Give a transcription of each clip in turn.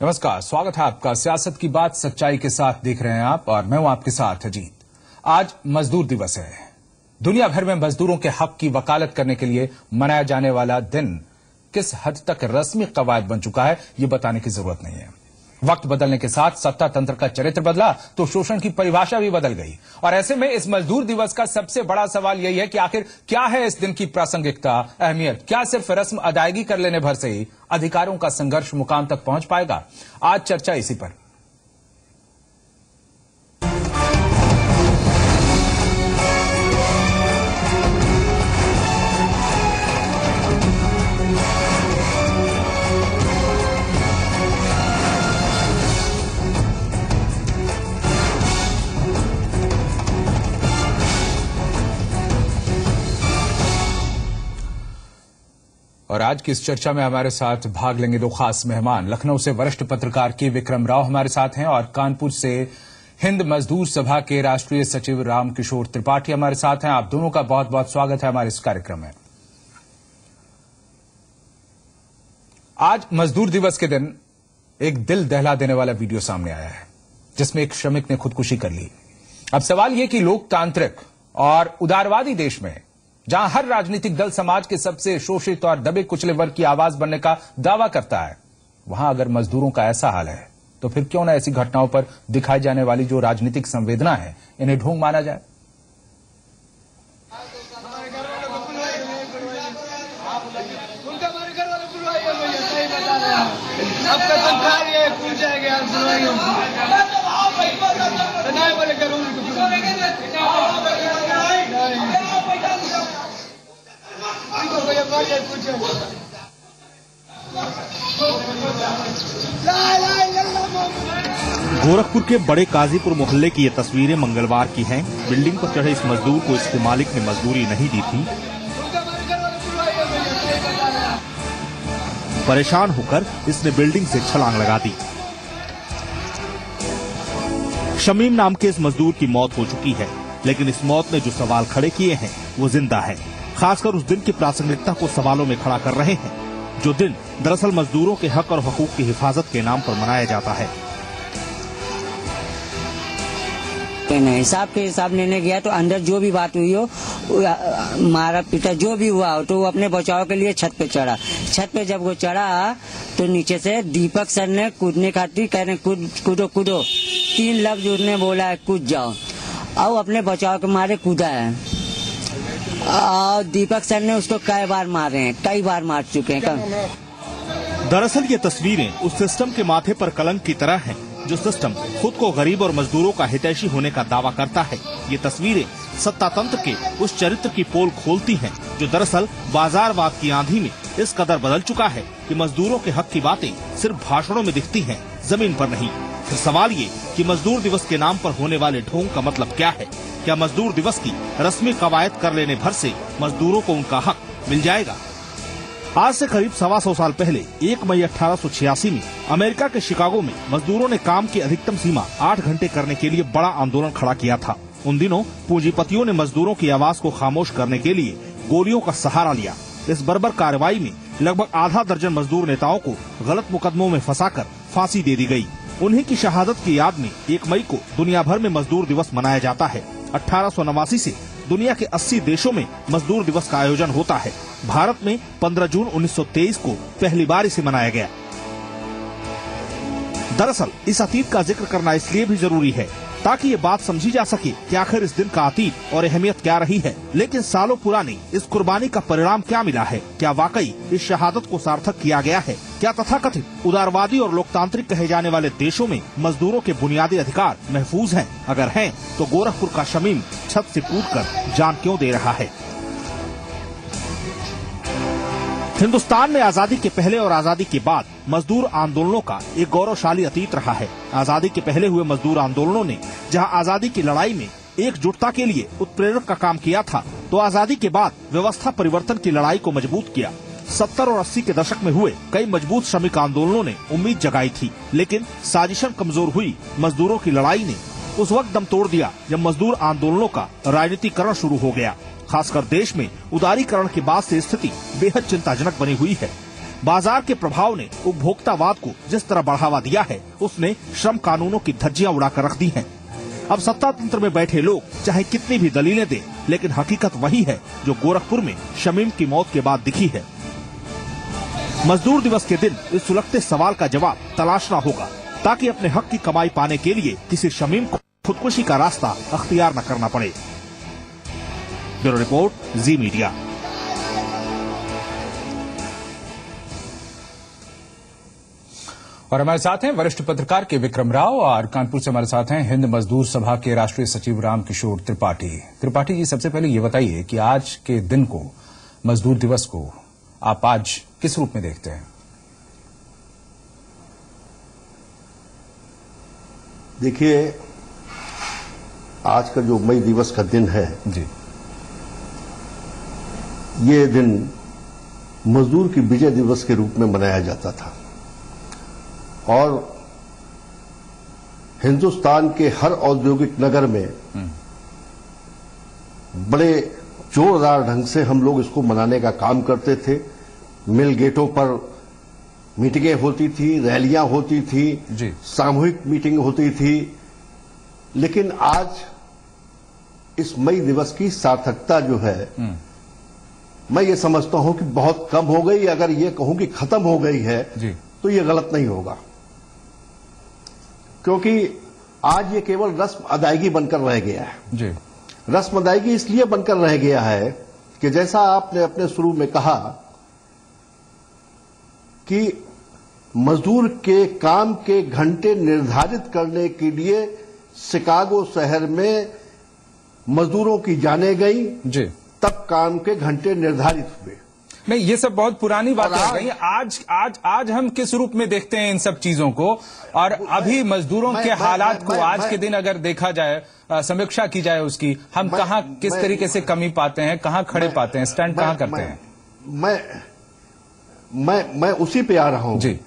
नमस्कार, स्वागत है आपका। सियासत की बात सच्चाई के साथ देख रहे हैं आप और मैं हूं आपके साथ अजीत। आज मजदूर दिवस है। दुनिया भर में मजदूरों के हक की वकालत करने के लिए मनाया जाने वाला दिन किस हद तक रस्मी कवायद बन चुका है, ये बताने की जरूरत नहीं है। वक्त बदलने के साथ सत्ता तंत्र का चरित्र बदला तो शोषण की परिभाषा भी बदल गई। और ऐसे में इस मजदूर दिवस का सबसे बड़ा सवाल यही है कि आखिर क्या है इस दिन की प्रासंगिकता, अहमियत? क्या सिर्फ रस्म अदायगी कर लेने भर से ही अधिकारों का संघर्ष मुकाम तक पहुंच पाएगा? आज चर्चा इसी पर। और आज की इस चर्चा में हमारे साथ भाग लेंगे दो खास मेहमान। लखनऊ से वरिष्ठ पत्रकार के विक्रम राव हमारे साथ हैं और कानपुर से हिंद मजदूर सभा के राष्ट्रीय सचिव रामकिशोर त्रिपाठी हमारे साथ हैं। आप दोनों का बहुत बहुत स्वागत है हमारे इस कार्यक्रम में। आज मजदूर दिवस के दिन एक दिल दहला देने वाला वीडियो सामने आया है जिसमें एक श्रमिक ने खुदकुशी कर ली। अब सवाल यह कि लोकतांत्रिक और उदारवादी देश में जहां हर राजनीतिक दल समाज के सबसे शोषित और दबे कुचले वर्ग की आवाज बनने का दावा करता है, वहां अगर मजदूरों का ऐसा हाल है तो फिर क्यों न ऐसी घटनाओं पर दिखाई जाने वाली जो राजनीतिक संवेदना है इन्हें ढोंग माना जाए। गोरखपुर के बड़े काजीपुर मोहल्ले की ये तस्वीरें मंगलवार की हैं। बिल्डिंग पर चढ़े इस मजदूर को इसके मालिक ने मजदूरी नहीं दी थी। परेशान होकर इसने बिल्डिंग से छलांग लगा दी। शमीम नाम के इस मजदूर की मौत हो चुकी है, लेकिन इस मौत ने जो सवाल खड़े किए हैं वो जिंदा है। खासकर उस दिन की प्रासंगिकता को सवालों में खड़ा कर रहे हैं जो दिन दरअसल मजदूरों के हक और हकूक की हिफाजत के नाम पर मनाया जाता है। हिसाब लेने गया तो अंदर जो भी बात हुई हो, मारा पीटा जो भी हुआ हो, तो वो अपने बचाव के लिए छत पे चढ़ा। छत पे जब वो चढ़ा तो नीचे से दीपक सर ने कूदने खातिर कह रहे कूदो कूदो, 3 लफ्ज उसने बोला है कूद जाओ, और अपने बचाव के मारे कूदा है। और दीपक सर ने उसको कई बार मार चुके हैं। दरअसल ये तस्वीरें उस सिस्टम के माथे पर कलंक की तरह हैं जो सिस्टम खुद को गरीब और मजदूरों का हितैषी होने का दावा करता है। ये तस्वीरें सत्ता तंत्र के उस चरित्र की पोल खोलती हैं जो दरअसल बाजारवाद की आंधी में इस कदर बदल चुका है कि मजदूरों के हक की बातें सिर्फ भाषणों में दिखती हैं, जमीन पर नहीं। फिर सवाल ये कि मजदूर दिवस के नाम पर होने वाले ढोंग का मतलब क्या है? क्या मजदूर दिवस की रस्मी कवायद कर लेने भर से मजदूरों को उनका हक मिल जाएगा? आज से करीब 125 साल पहले 1 मई 1886 में अमेरिका के शिकागो में मजदूरों ने काम की अधिकतम सीमा 8 घंटे करने के लिए बड़ा आंदोलन खड़ा किया था। उन दिनों पूंजीपतियों ने मजदूरों की आवाज को खामोश करने के लिए गोलियों का सहारा लिया। इस बर्बर कार्रवाई में लगभग आधा दर्जन मजदूर नेताओं को गलत मुकदमों में फंसाकर फांसी दे दी गई। उन्हीं की शहादत की याद में 1 मई को दुनिया भर में मजदूर दिवस मनाया जाता है। 1889 से दुनिया के 80 देशों में मजदूर दिवस का आयोजन होता है। भारत में 15 जून 1923 को पहली बार इसे मनाया गया। दरअसल इस अतीत का जिक्र करना इसलिए भी जरूरी है ताकि ये बात समझी जा सके कि आखिर इस दिन का अतीत और अहमियत क्या रही है। लेकिन सालों पुरानी इस कुर्बानी का परिणाम क्या मिला है? क्या वाकई इस शहादत को सार्थक किया गया है? क्या तथाकथित उदारवादी और लोकतांत्रिक कहे जाने वाले देशों में मजदूरों के बुनियादी अधिकार महफूज हैं? अगर हैं, तो गोरखपुर का शमीम छत से कूदकर जान क्यों दे रहा है? हिंदुस्तान में आजादी के पहले और आजादी के बाद मजदूर आंदोलनों का एक गौरवशाली अतीत रहा है। आजादी के पहले हुए मजदूर आंदोलनों ने जहां आजादी की लड़ाई में एकजुटता के लिए उत्प्रेरक का काम किया था, तो आजादी के बाद व्यवस्था परिवर्तन की लड़ाई को मजबूत किया। 70 और 80 के दशक में हुए कई मजबूत श्रमिक आंदोलनों ने उम्मीद जगाई थी, लेकिन साजिशन कमजोर हुई। मजदूरों की लड़ाई ने उस वक्त दम तोड़ दिया जब मजदूर आंदोलनों का राजनीतिकरण शुरू हो गया। खासकर देश में उदारीकरण के बाद से स्थिति बेहद चिंताजनक बनी हुई है। बाजार के प्रभाव ने उपभोक्तावाद को जिस तरह बढ़ावा दिया है, उसने श्रम कानूनों की धज्जियां उड़ाकर रख दी हैं। अब सत्ता तंत्र में बैठे लोग चाहे कितनी भी दलीलें दें, लेकिन हकीकत वही है जो गोरखपुर में शमीम की मौत के बाद दिखी है। मजदूर दिवस के दिन इस सुलगते सवाल का जवाब तलाशना होगा, ताकि अपने हक की कमाई पाने के लिए किसी शमीम को खुदकुशी का रास्ता अख्तियार न करना पड़े। ब्यूरो रिपोर्ट, जी मीडिया। और हमारे साथ हैं वरिष्ठ पत्रकार के विक्रम राव और कानपुर से हमारे साथ हैं हिंद मजदूर सभा के राष्ट्रीय सचिव रामकिशोर त्रिपाठी। त्रिपाठी जी, सबसे पहले ये बताइए कि आज के दिन को, मजदूर दिवस को, आप आज किस रूप में देखते हैं? देखिए, आज का जो मई दिवस का दिन है जी, ये दिन मजदूर की विजय दिवस के रूप में मनाया जाता था और हिंदुस्तान के हर औद्योगिक नगर में बड़े जोरदार ढंग से हम लोग इसको मनाने का काम करते थे। मिल गेटों पर मीटिंगें होती थी, रैलियां होती थी, सामूहिक मीटिंग होती थी। लेकिन आज इस मई दिवस की सार्थकता जो है, मैं ये समझता हूं कि बहुत कम हो गई। अगर ये कहूं कि खत्म हो गई है तो ये गलत नहीं होगा, क्योंकि आज ये केवल रस्म अदायगी बनकर रह गया है जी। रस्म अदायगी इसलिए बनकर रह गया है कि जैसा आपने अपने शुरू में कहा कि मजदूर के काम के घंटे निर्धारित करने के लिए शिकागो शहर में मजदूरों की जानें गई जी, तब काम के घंटे निर्धारित हुए। नहीं, ये सब बहुत पुरानी बातें हो गई। आज हम किस रूप में देखते हैं इन सब चीजों को, और अभी मजदूरों के हालात को आज के दिन अगर देखा जाए, समीक्षा की जाए उसकी, हम कहाँ किस तरीके से कमी पाते हैं, कहाँ खड़े पाते हैं, स्टैंड कहाँ करते हैं? मैं उसी पे आ रहा हूं जी।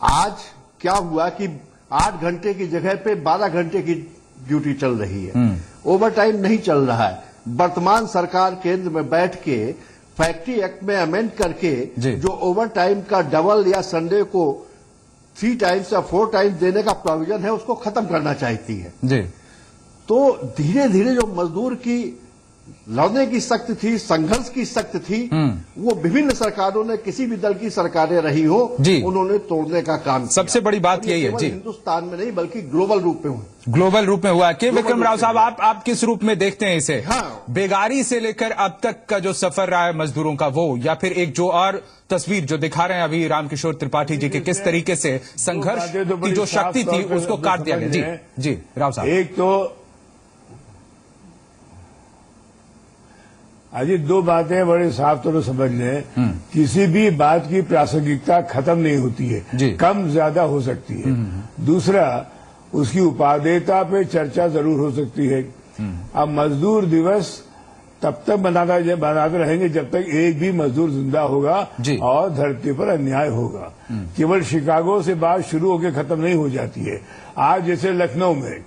आज क्या हुआ कि 8 घंटे की जगह पे 12 घंटे की ड्यूटी चल रही है, ओवर टाइम नहीं चल रहा है। वर्तमान सरकार केंद्र में बैठ के फैक्ट्री एक्ट में अमेंड करके जो ओवर टाइम का डबल या संडे को 3 टाइम्स या 4 टाइम्स देने का प्रोविजन है, उसको खत्म करना चाहती है जी। तो धीरे धीरे जो मजदूर की लड़ने की शक्ति थी, संघर्ष की शक्ति थी, वो विभिन्न सरकारों ने, किसी भी दल की सरकारें रही हो, उन्होंने तोड़ने का काम किया। सबसे बड़ी बात यही है जी, हिंदुस्तान में नहीं बल्कि ग्लोबल रूप में हुआ। ग्लोबल रूप में हुआ कि विक्रम राव साहब, आप किस रूप में देखते हैं इसे? हाँ। बेगारी से लेकर अब तक का जो सफर रहा है मजदूरों का, वो, या फिर एक जो और तस्वीर जो दिखा रहे हैं अभी रामकिशोर त्रिपाठी जी के, किस तरीके से संघर्ष की जो शक्ति थी उसको काट दिया गया? जी राव साहब। एक तो अजी 2 बातें बड़े साफ तौर से समझ लें, किसी भी बात की प्रासंगिकता खत्म नहीं होती है, कम ज्यादा हो सकती है। दूसरा, उसकी उपादेयता पे चर्चा जरूर हो सकती है। अब मजदूर दिवस तब तक बनाते रहेंगे जब तक एक भी मजदूर जिंदा होगा और धरती पर अन्याय होगा। केवल शिकागो से बात शुरू होकर खत्म नहीं हो जाती है। आज जैसे लखनऊ में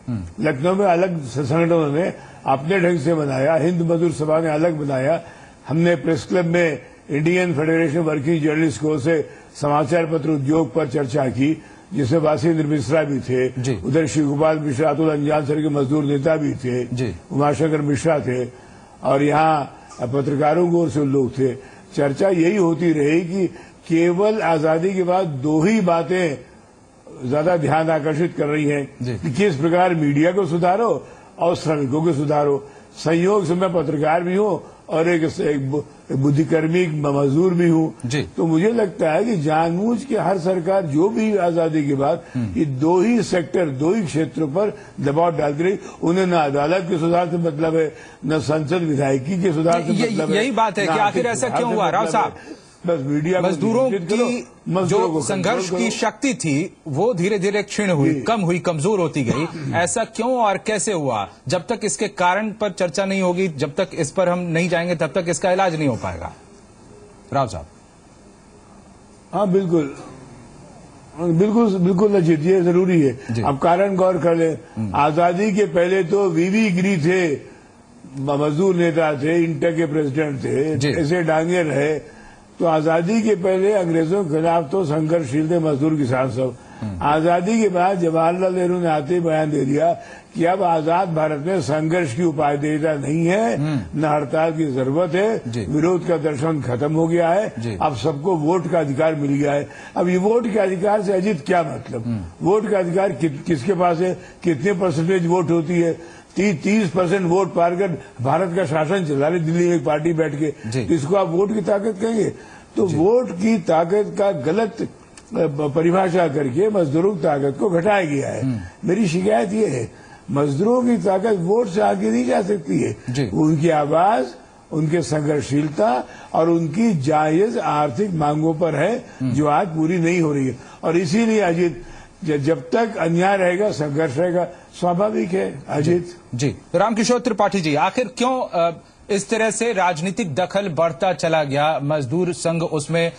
अलग संगठनों ने अपने ढंग से बनाया, हिंद मजदूर सभा ने अलग बनाया, हमने प्रेस क्लब में इंडियन फेडरेशन वर्किंग जर्नलिस्ट को से समाचार पत्र उद्योग पर चर्चा की, जिसमें वासीन्द्र मिश्रा भी थे, उधर शिव गोपाल मिश्रा, अतुल अंजान सर के मजदूर नेता भी थे, उमाशंकर मिश्रा थे, और यहाँ पत्रकारों को से लोग थे। चर्चा यही होती रही कि केवल आजादी के बाद 2 ही बातें ज्यादा ध्यान आकर्षित कर रही हैं कि किस प्रकार मीडिया को सुधारो और श्रमिकों को सुधारो। संयोग से मैं पत्रकार भी हूँ और एक बुद्धिकर्मी मजदूर भी हूँ, तो मुझे लगता है कि जानबूझ के हर सरकार जो भी आजादी के बाद ये 2 ही सेक्टर, 2 ही क्षेत्रों पर दबाव डालती रही। उन्हें न अदालत के सुधार से मतलब है, न संसद विधायकी के सुधार से मतलब है। यही बात है कि आखिर ऐसा क्यों हुआ राव साहब? बस मीडिया मजदूरों की जो संघर्ष की शक्ति थी वो धीरे धीरे क्षीण हुई, कम हुई, कमजोर होती गई। ऐसा क्यों और कैसे हुआ? जब तक इसके कारण पर चर्चा नहीं होगी, जब तक इस पर हम नहीं जाएंगे, तब तक इसका इलाज नहीं हो पाएगा। राव साहब। हाँ बिल्कुल अजीत, ये जरूरी है। अब कारण गौर कर ले, आजादी के पहले तो वीवी गिरी थे, मजदूर नेता थे, इंटर के प्रेसिडेंट थे, ऐसे डांगे रहे, तो आजादी के पहले अंग्रेजों के खिलाफ तो संघर्षशील थे मजदूर किसान सब। आजादी के बाद जवाहरलाल नेहरू ने आते ही बयान दे दिया कि अब आजाद भारत में संघर्ष की उपादेयता नहीं है, न हड़ताल की जरूरत है, विरोध का दर्शन खत्म हो गया है, अब सबको वोट का अधिकार मिल गया है। अब ये वोट के अधिकार से अजीत क्या मतलब? वोट का अधिकार किसके पास है? कितने परसेंटेज वोट होती है? 30% वोट पार कर भारत का शासन चला रही दिल्ली में एक पार्टी बैठ के, तो इसको आप वोट की ताकत कहेंगे? तो वोट की ताकत का गलत परिभाषा करके मजदूरों की ताकत को घटाया गया है। मेरी शिकायत ये है, मजदूरों की ताकत वोट से आगे नहीं जा सकती है। उनकी आवाज, उनके संघर्षशीलता और उनकी जायज आर्थिक मांगों पर है, जो आज पूरी नहीं हो रही है। और इसीलिए अजीत, जब तक अन्याय रहेगा, संघर्ष रहेगा, स्वाभाविक है अजीत जी। रामकिशोर त्रिपाठी जी, आखिर क्यों इस तरह से राजनीतिक दखल बढ़ता चला गया? मजदूर संघ उसमें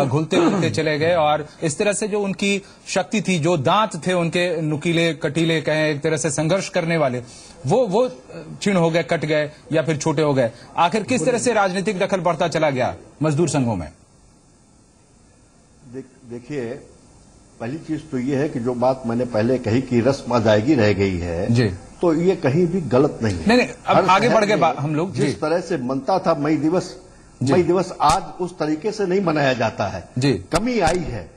घुलते मिलते चले गए और इस तरह से जो उनकी शक्ति थी, जो दांत थे उनके नुकीले कटीले कहें, एक तरह से संघर्ष करने वाले, वो क्षीण हो गए, कट गए या फिर छोटे हो गए। आखिर किस तरह से राजनीतिक दखल बढ़ता चला गया मजदूर संघों में? देखिए, पहली चीज तो ये है कि जो बात मैंने पहले कही कि रस्म अदायगी रह गई है जी, तो ये कहीं भी गलत नहीं है। नहीं, अब आगे बढ़ गए हम लोग। जिस तरह से मनता था मई दिवस आज उस तरीके से नहीं मनाया जाता है जी। कमी आई है,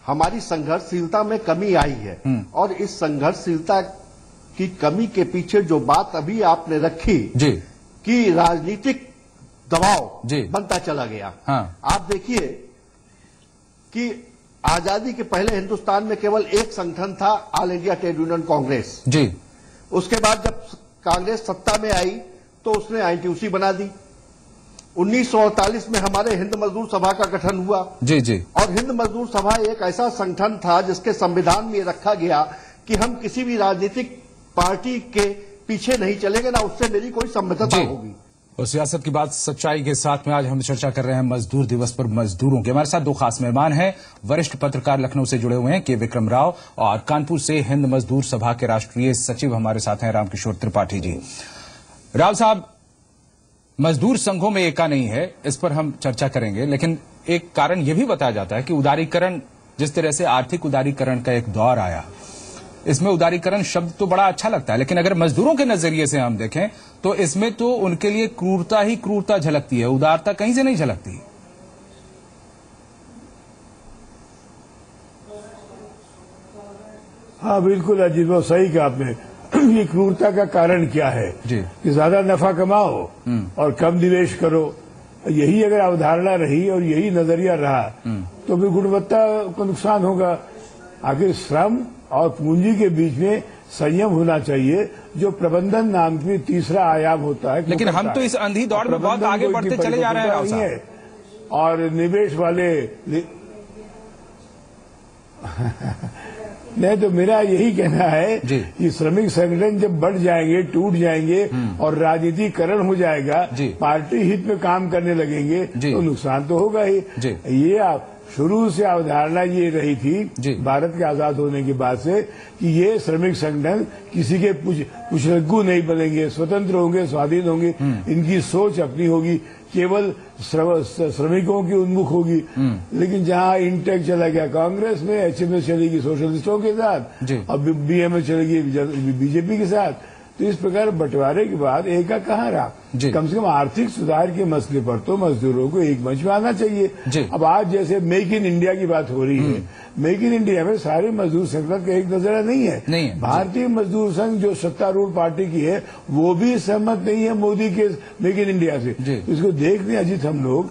हमारी संघर्षशीलता में कमी आई है, और इस संघर्षशीलता की कमी के पीछे जो बात अभी आपने रखी जी, कि राजनीतिक दबाव बनता चला गया। हाँ। आप देखिए कि आजादी के पहले हिंदुस्तान में केवल एक संगठन था, All India Trade Union Congress ji. उसके बाद जब कांग्रेस सत्ता में आई तो उसने आईटीयूसी बना दी। 1948 में हमारे हिंद मजदूर सभा का गठन हुआ जी जी। और हिंद मजदूर सभा एक ऐसा संगठन था जिसके संविधान में रखा गया कि हम किसी भी राजनीतिक पार्टी के पीछे नहीं चलेंगे, ना उससे मेरी कोई संबद्धता होगी। और सियासत की बात सच्चाई के साथ में आज हम चर्चा कर रहे हैं मजदूर दिवस पर मजदूरों के। हमारे साथ दो खास मेहमान हैं, वरिष्ठ पत्रकार लखनऊ से जुड़े हुए हैं के विक्रम राव, और कानपुर से हिंद मजदूर सभा के राष्ट्रीय सचिव हमारे साथ हैं रामकिशोर त्रिपाठी जी। राव साहब, मजदूर संघों में एका नहीं है, इस पर हम चर्चा करेंगे, लेकिन एक कारण यह भी बताया जाता है कि उदारीकरण, जिस तरह से आर्थिक उदारीकरण का एक दौर आया, इसमें उदारीकरण शब्द तो बड़ा अच्छा लगता है, लेकिन अगर मजदूरों के नजरिए से हम देखें तो इसमें तो उनके लिए क्रूरता ही क्रूरता झलकती है, उदारता कहीं से नहीं झलकती। हाँ बिल्कुल अजीत, वो सही कहा आपने। ये क्रूरता का कारण क्या है जी? कि ज्यादा नफा कमाओ और कम निवेश करो, यही अगर अवधारणा रही और यही नजरिया रहा तो फिर गुणवत्ता को नुकसान होगा। आखिर श्रम और पूंजी के बीच में संयम होना चाहिए, जो प्रबंधन नाम की तीसरा आयाम होता है। लेकिन हम तो इस अंधी दौड़ में बहुत आगे बढ़ते चले जा रहे हैं और निवेश वाले नहीं, तो मेरा यही कहना है कि श्रमिक संगठन जब बढ़ जाएंगे, टूट जाएंगे और राजनीतिकरण हो जाएगा, पार्टी हित में काम करने लगेंगे, तो नुकसान तो होगा ही। ये आप शुरू से अवधारणा ये रही थी भारत के आजाद होने के बाद से कि ये श्रमिक संगठन किसी के पुछलग्गू नहीं बनेंगे, स्वतंत्र होंगे, स्वाधीन होंगे, इनकी सोच अपनी होगी, केवल श्रमिकों की उन्मुख होगी। लेकिन जहां इंटेक चला गया कांग्रेस में, एचएमएस चलेगी सोशलिस्टों के साथ और बीएमएस चलेगी बीजेपी के साथ, तो इस प्रकार बंटवारे के बाद एका कहाँ रहा? कम से कम आर्थिक सुधार के मसले पर तो मजदूरों को एक मंच में आना चाहिए। अब आज जैसे मेक इन इंडिया की बात हो रही है, मेक इन इंडिया में सारे मजदूर संगठन का एक नजरिया नहीं है। भारतीय मजदूर संघ जो सत्तारूढ़ पार्टी की है वो भी सहमत नहीं है मोदी के मेक इन इंडिया से। इसको देखने अजीत हम लोग,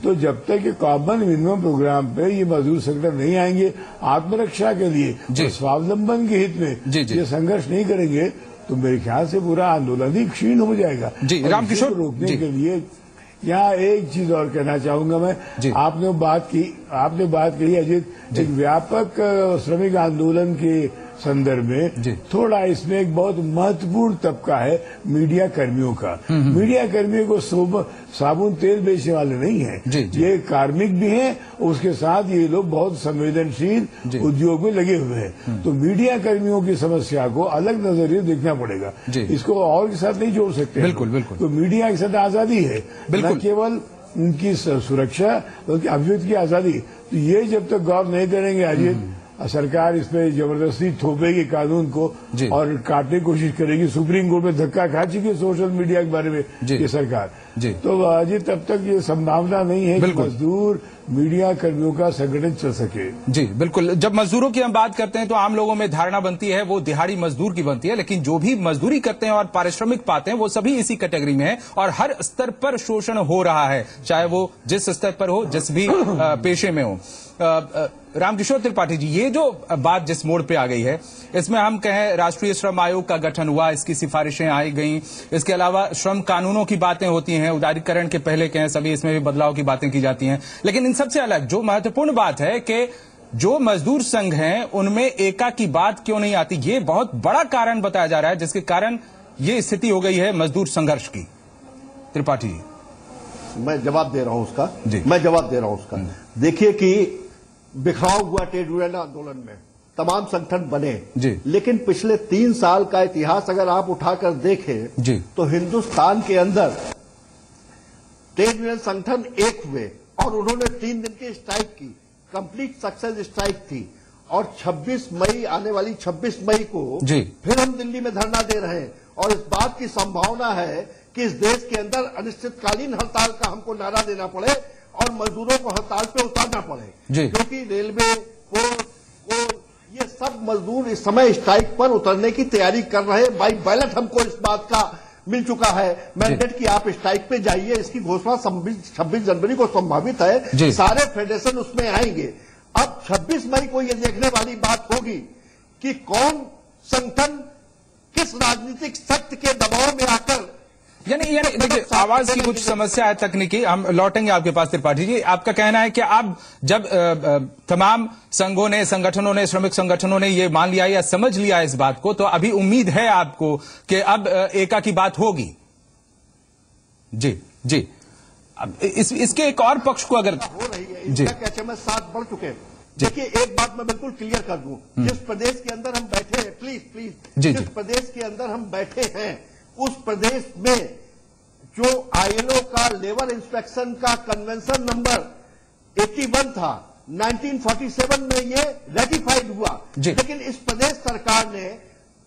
तो जब तक ये कॉमन मिनिमम प्रोग्राम पे ये मजदूर संगठन नहीं आएंगे आत्मरक्षा के लिए, स्वावलंबन के हित में ये संघर्ष नहीं करेंगे, तो मेरे ख्याल से पूरा आंदोलन ही क्षीण हो जाएगा। रामकिशोर, रोकने के लिए यहाँ एक चीज और कहना चाहूंगा मैं, आपने बात कही अजीत, एक व्यापक श्रमिक आंदोलन के संदर्भ में थोड़ा इसमें एक बहुत महत्वपूर्ण तबका है मीडिया कर्मियों का। मीडिया कर्मियों को साबुन तेल बेचने वाले नहीं है, ये कार्मिक भी हैं, उसके साथ ये लोग बहुत संवेदनशील उद्योग में लगे हुए हैं। तो मीडिया कर्मियों की समस्या को अलग नजरिए देखना पड़ेगा, इसको और के साथ नहीं जोड़ सकते। बिल्कुल बिल्कुल। तो मीडिया के साथ आजादी है, न केवल उनकी सुरक्षा, उनकी अभिव्यक्ति की आजादी। तो ये जब तक गौर नहीं करेंगे अजीत, सरकार इस पे जबरदस्ती थोपेगी कानून को और काटने की कोशिश करेगी। सुप्रीम कोर्ट में धक्का खा चुकी है सोशल मीडिया के बारे में ये सरकार। तो अजीत तब तक ये संभावना नहीं है कि मजदूर मीडिया कर्मियों का संगठन चल सके। जी बिल्कुल। जब मजदूरों की हम बात करते हैं तो आम लोगों में धारणा बनती है वो दिहाड़ी मजदूर की बनती है, लेकिन जो भी मजदूरी करते हैं और पारिश्रमिक पाते हैं वो सभी इसी कैटेगरी में है और हर स्तर पर शोषण हो रहा है, चाहे वो जिस स्तर पर हो, जिस भी पेशे में हो। रामकिशोर त्रिपाठी जी, ये जो बात जिस मोड़ पे आ गई है, इसमें हम कहें राष्ट्रीय श्रम आयोग का गठन हुआ, इसकी सिफारिशें आई गई, इसके अलावा श्रम कानूनों की बातें होती हैं, उदारीकरण के पहले कहें सभी इसमें भी बदलाव की बातें की जाती हैं, लेकिन इन सबसे अलग जो महत्वपूर्ण बात है कि जो मजदूर संघ हैं उनमें एका की बात क्यों नहीं आती, ये बहुत बड़ा कारण बताया जा रहा है जिसके कारण ये स्थिति हो गई है मजदूर संघर्ष की। त्रिपाठी जी, मैं जवाब दे रहा हूं उसका। देखिए कि बिखराव हुआ ट्रेड यूनियन आंदोलन में, तमाम संगठन बने, लेकिन पिछले 3 साल का इतिहास अगर आप उठाकर देखें तो हिंदुस्तान के अंदर ट्रेड यूनियन संगठन एक हुए और उन्होंने 3 दिन की स्ट्राइक की, कंप्लीट सक्सेस स्ट्राइक थी। और 26 मई, आने वाली 26 मई को फिर हम दिल्ली में धरना दे रहे हैं और इस बात की संभावना है कि इस देश के अंदर अनिश्चितकालीन हड़ताल का हमको नारा देना पड़े और मजदूरों को हड़ताल पे उतारना पड़े, क्योंकि रेलवे, कोल, ये सब मजदूर इस समय स्ट्राइक पर उतरने की तैयारी कर रहे हैं। बाई बैलेट हमको इस बात का मिल चुका है मैंडेट कि आप स्ट्राइक पे जाइए। इसकी घोषणा 26 जनवरी को संभावित है, सारे फेडरेशन उसमें आएंगे। अब 26 मई को ये देखने वाली बात होगी कि कौन संगठन किस राजनीतिक शक्ति के दबाव में आकर, यानी देखिए आवाज की कुछ समस्या है तकनीकी, हम लौटेंगे आपके पास। त्रिपाठी जी, आपका कहना है कि अब जब तमाम संघों ने, संगठनों ने, श्रमिक संगठनों ने ये मान लिया या समझ लिया इस बात को, तो अभी उम्मीद है आपको कि अब एका की बात होगी? जी अब इसके एक और पक्ष को अगर हो रही है, इसका HMS 7 बढ़ चुके हैं। देखिए एक बात मैं बिल्कुल क्लियर कर दूं, जिस प्रदेश के अंदर हम बैठे हैं, प्लीज जिस प्रदेश के अंदर हम बैठे हैं उस प्रदेश में जो ILO का लेबर इंस्पेक्शन का कन्वेंशन नंबर 81 था, 1947 में ये रेटिफाइड हुआ। लेकिन इस प्रदेश सरकार ने,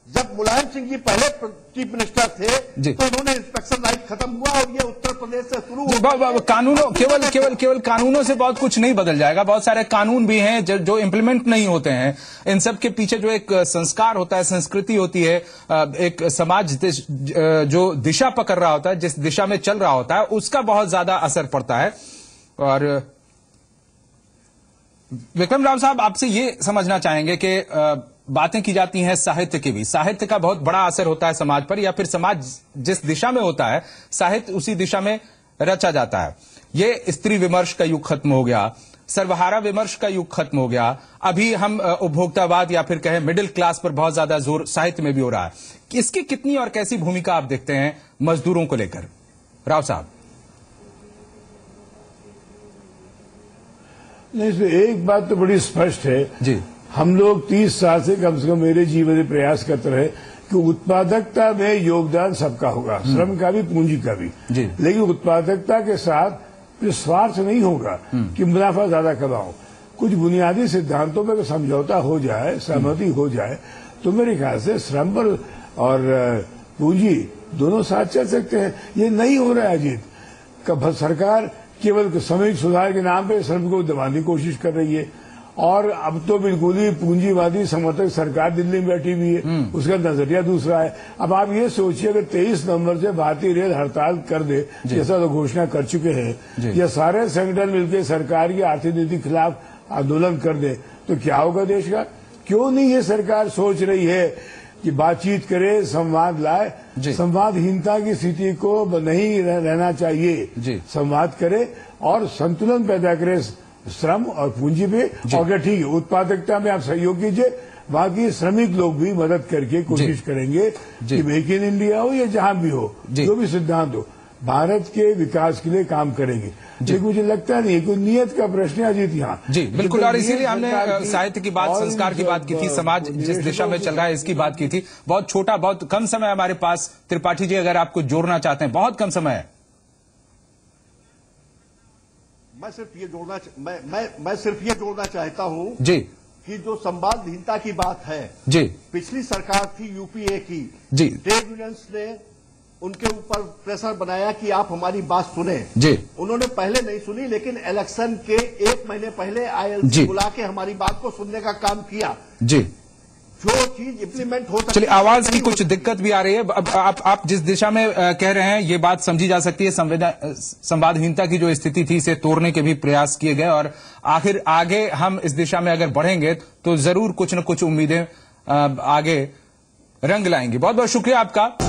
जब मुलायम सिंह जी पहले चीफ मिनिस्टर थे तो उन्होंने इंस्पेक्शन राइट खत्म हुआ और ये उत्तर प्रदेश से शुरू हुआ। कानूनों केवल कानूनों से बहुत कुछ नहीं बदल जाएगा, बहुत सारे कानून भी हैं जो इम्प्लीमेंट नहीं होते हैं। इन सब के पीछे जो एक संस्कार होता है, संस्कृति होती है, एक समाज जो दिशा पकड़ रहा होता है, जिस दिशा में चल रहा होता है, उसका बहुत ज्यादा असर पड़ता है। और विक्रम राव साहब, आपसे ये समझना चाहेंगे कि बातें की जाती हैं साहित्य की भी, साहित्य का बहुत बड़ा असर होता है समाज पर, या फिर समाज जिस दिशा में होता है साहित्य उसी दिशा में रचा जाता है। ये स्त्री विमर्श का युग खत्म हो गया, सर्वहारा विमर्श का युग खत्म हो गया, अभी हम उपभोक्तावाद या फिर कहें मिडिल क्लास पर बहुत ज्यादा जोर साहित्य में भी हो रहा है। इसकी कितनी और कैसी भूमिका आप देखते हैं मजदूरों को लेकर, राव साहब? नहीं, इसमें एक बात तो बड़ी स्पष्ट है जी, हम लोग 30 साल से कम मेरे जीवन में प्रयास करते रहे कि उत्पादकता में योगदान सबका होगा, श्रम का भी, पूंजी का भी, लेकिन उत्पादकता के साथ स्वार्थ नहीं होगा कि मुनाफा ज्यादा कमाओ। कुछ बुनियादी सिद्धांतों पर समझौता हो जाए, सहमति हो जाए, तो मेरे ख्याल से श्रम और पूंजी दोनों साथ चल सकते हैं। ये नहीं हो रहा है अजीत। सरकार केवल सामूहिक सुधार के नाम पे श्रम को दबाने की कोशिश कर रही है और अब तो बिल्कुल ही पूंजीवादी समर्थक सरकार दिल्ली में बैठी हुई है, उसका नजरिया दूसरा है। अब आप ये सोचिए अगर 23 नवंबर से भारतीय रेल हड़ताल कर दे, जैसा तो घोषणा कर चुके हैं, या सारे संगठन मिलकर सरकार की आर्थिक नीति के खिलाफ आंदोलन कर दे, तो क्या होगा देश का? क्यों नहीं ये सरकार सोच रही है कि बातचीत करे, संवाद लाए? संवादहीनता की स्थिति को नहीं रहना चाहिए, संवाद करे और संतुलन पैदा करे श्रम और पूंजी पे। और क्या ठीक है, उत्पादकता में आप सहयोग कीजिए, बाकी श्रमिक लोग भी मदद करके कोशिश करेंगे कि मेक इन इंडिया हो या जहां भी हो, जो भी सिद्धांत हो, भारत के विकास के लिए काम करेंगे। लेकिन मुझे लगता नहीं है कोई नियत का प्रश्न है अजीत यहाँ। जी बिल्कुल, और इसीलिए हमने साहित्य की बात, संस्कार की बात की थी, समाज जिस दिशा में चल रहा है इसकी बात की थी। बहुत छोटा, बहुत कम समय हमारे पास। त्रिपाठी जी, अगर आपको जोड़ना चाहते हैं, बहुत कम समय है। मैं सिर्फ ये जोड़ना मैं सिर्फ ये जोड़ना चाहता हूं जी कि जो संवादहीनता की बात है जी, पिछली सरकार थी यूपीए की जी, ट्रेड यूनियंस ने उनके ऊपर प्रेशर बनाया कि आप हमारी बात सुने जी, उन्होंने पहले नहीं सुनी, लेकिन इलेक्शन के 1 महीने पहले आईएलसी बुला के हमारी बात को सुनने का काम किया। जी, जो चीज इम्प्लीमेंट हो सकती है। चलिए, आवाज की कुछ दिक्कत भी आ रही है। अब आप जिस दिशा में कह रहे हैं ये बात समझी जा सकती है। संवादहीनता की जो स्थिति थी इसे तोड़ने के भी प्रयास किए गए और आखिर आगे हम इस दिशा में अगर बढ़ेंगे तो जरूर कुछ न कुछ उम्मीदें आगे रंग लाएंगी। बहुत बहुत शुक्रिया आपका।